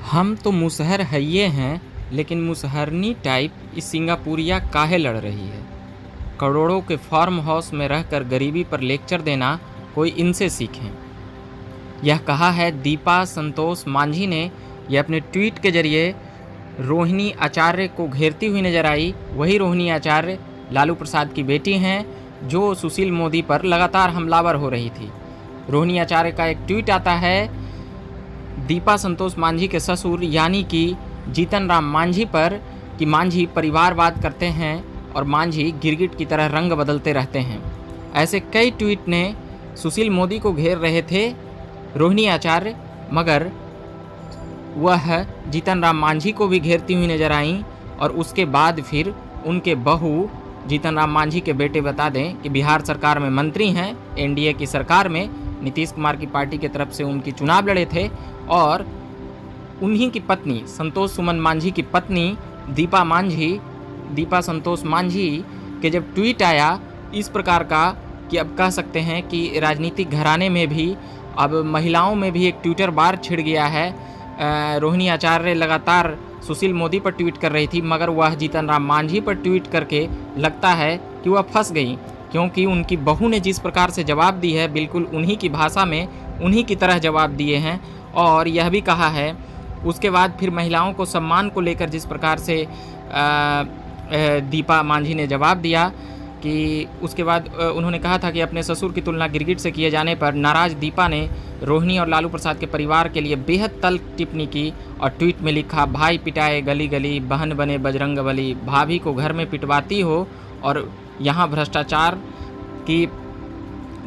हम तो मुसहर हइये हैं, लेकिन मुसहरनी टाइप इस सिंगापुरिया काहे लड़ रही है। करोड़ों के फार्म हाउस में रहकर गरीबी पर लेक्चर देना कोई इनसे सीखें। यह कहा है दीपा संतोष मांझी ने। यह अपने ट्वीट के जरिए रोहिणी आचार्य को घेरती हुई नजर आई। वही रोहिणी आचार्य लालू प्रसाद की बेटी हैं, जो सुशील मोदी पर लगातार हमलावर हो रही थी। रोहिणी आचार्य का एक ट्वीट आता है दीपा संतोष मांझी के ससुर यानी कि जीतन राम मांझी पर कि मांझी परिवारवाद करते हैं और मांझी गिरगिट की तरह रंग बदलते रहते हैं। ऐसे कई ट्वीट ने सुशील मोदी को घेर रहे थे रोहिणी आचार्य, मगर वह जीतन राम मांझी को भी घेरती हुई नजर आईं। और उसके बाद फिर उनके बहू जीतन राम मांझी के बेटे, बता दें कि बिहार सरकार में मंत्री हैं, एनडीए की सरकार में नीतीश कुमार की पार्टी की तरफ से उनकी चुनाव लड़े थे। और उन्हीं की पत्नी संतोष सुमन मांझी की पत्नी दीपा संतोष मांझी के जब ट्वीट आया इस प्रकार का कि अब कह सकते हैं कि राजनीतिक घराने में भी अब महिलाओं में भी एक ट्विटर बार छिड़ गया है। रोहिणी आचार्य लगातार सुशील मोदी पर ट्वीट कर रही थी, मगर वह जीतन राम मांझी पर ट्वीट करके लगता है कि वह फंस गई, क्योंकि उनकी बहू ने जिस प्रकार से जवाब दी है बिल्कुल उन्हीं की भाषा में उन्हीं की तरह जवाब दिए हैं। और यह भी कहा है उसके बाद फिर महिलाओं को सम्मान को लेकर जिस प्रकार से दीपा मांझी ने जवाब दिया कि उसके बाद उन्होंने कहा था कि अपने ससुर की तुलना गिरगिट से किए जाने पर नाराज दीपा ने रोहिणी और लालू प्रसाद के परिवार के लिए बेहद तल्ख टिप्पणी की और ट्वीट में लिखा, भाई पिटाए गली गली, बहन बने बजरंग बली, भाभी को घर में पिटवाती हो और यहाँ भ्रष्टाचार की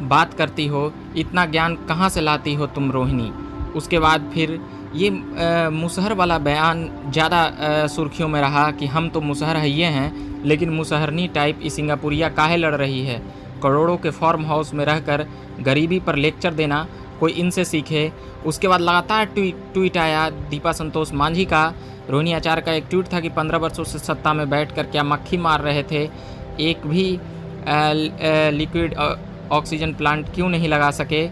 बात करती हो, इतना ज्ञान कहाँ से लाती हो तुम रोहिणी। उसके बाद फिर ये मुसहर वाला बयान ज़्यादा सुर्खियों में रहा कि हम तो मुसहर हइये हैं, लेकिन मुसहरनी टाइप इस सिंगापुरिया काहे लड़ रही है। करोड़ों के फार्म हाउस में रहकर गरीबी पर लेक्चर देना कोई इनसे सीखे। उसके बाद लगातार ट्वीट आया दीपा संतोष मांझी का। रोहिणी आचार्य का एक ट्वीट था कि 15 वर्षों से सत्ता में बैठकर क्या मक्खी मार रहे थे, एक भी लिक्विड ऑक्सीजन प्लांट क्यों नहीं लगा सके,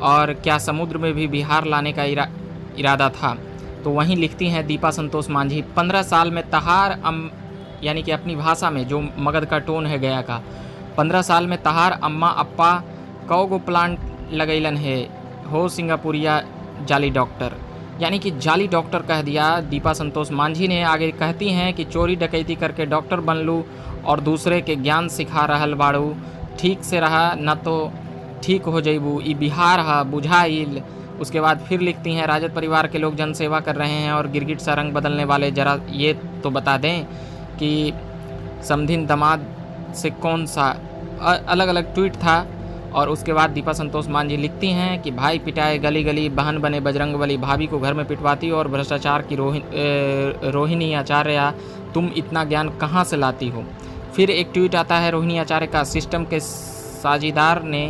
और क्या समुद्र में भी बिहार लाने का इरादा था। तो वहीं लिखती हैं दीपा संतोष मांझी, 15 साल में तहार यानी कि अपनी भाषा में जो मगध का टोन है गया का, 15 साल में तहार अम्मा अप्पा कौ गो प्लांट लगैलन है हो सिंगापुरिया जाली डॉक्टर, यानी कि जाली डॉक्टर कह दिया दीपा संतोष मांझी ने। आगे कहती हैं कि चोरी डकैती करके डॉक्टर बन लूँ और दूसरे के ज्ञान सिखा रहल बाड़ू, ठीक से रहा न तो ठीक हो जइबू, ई बिहार हा बुझाइल। उसके बाद फिर लिखती हैं राजद परिवार के लोग जनसेवा कर रहे हैं और गिरगिट सा रंग बदलने वाले, जरा ये तो बता दें कि समधिन दामाद से कौन सा। अलग अलग ट्वीट था। और उसके बाद दीपा संतोष मांझी लिखती हैं कि भाई पिटाए गली गली, बहन बने बजरंग बली, भाभी को घर में पिटवाती और भ्रष्टाचार की रोहिणी आचार्य तुम इतना ज्ञान कहाँ से लाती हो। फिर एक ट्वीट आता है रोहिणी आचार्य का, सिस्टम के साझीदार ने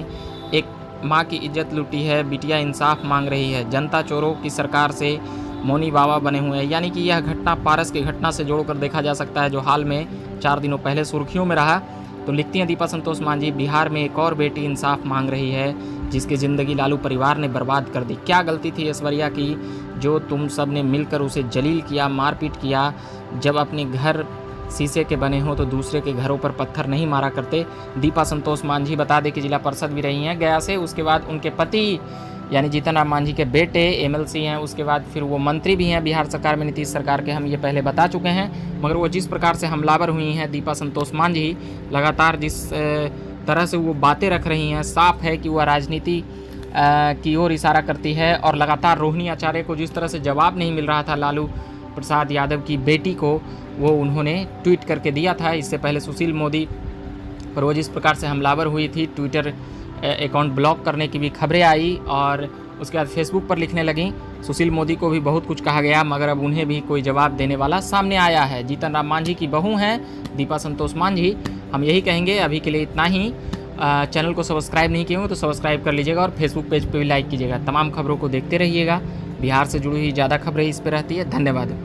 एक माँ की इज्जत लूटी है, बिटिया इंसाफ मांग रही है, जनता चोरों की सरकार से मौनी बाबा बने हुए हैं। यानी कि यह घटना पारस की घटना से जोड़कर देखा जा सकता है, जो हाल में 4 दिनों पहले सुर्खियों में रहा। तो लिखती हैं दीपा संतोष मांझी, बिहार में एक और बेटी इंसाफ मांग रही है जिसकी ज़िंदगी लालू परिवार ने बर्बाद कर दी। क्या गलती थी ऐश्वर्या की जो तुम सब ने मिलकर उसे जलील किया, मारपीट किया। जब अपने घर शीशे के बने हो तो दूसरे के घरों पर पत्थर नहीं मारा करते। दीपा संतोष मांझी बता दें कि जिला परिषद भी रही हैं गया से। उसके बाद उनके पति यानी जीतन राम मांझी के बेटे एमएलसी हैं। उसके बाद फिर वो मंत्री भी हैं बिहार सरकार में नीतीश सरकार के, हम ये पहले बता चुके हैं। मगर वो जिस प्रकार से हमलावर हुई हैं दीपा संतोष मांझी, लगातार जिस तरह से वो बातें रख रही हैं, साफ है कि वह राजनीति की ओर इशारा करती है। और लगातार रोहिणी आचार्य को जिस तरह से जवाब नहीं मिल रहा था लालू प्रसाद यादव की बेटी को, वो उन्होंने ट्वीट करके दिया था। इससे पहले सुशील मोदी पर वो जिस प्रकार से हमलावर हुई थी, ट्विटर अकाउंट ब्लॉक करने की भी खबरें आई और उसके बाद फेसबुक पर लिखने लगी। सुशील मोदी को भी बहुत कुछ कहा गया, मगर अब उन्हें भी कोई जवाब देने वाला सामने आया है। जीतन राम मांझी की बहू हैं दीपा संतोष मांझी। हम यही कहेंगे अभी के लिए इतना ही। चैनल को सब्सक्राइब नहीं किए हो तो सब्सक्राइब कर लीजिएगा और फेसबुक पेज पर भी लाइक कीजिएगा। तमाम खबरों को देखते रहिएगा। बिहार से जुड़ी हुई ज़्यादा खबरें इस पर रहती है। धन्यवाद।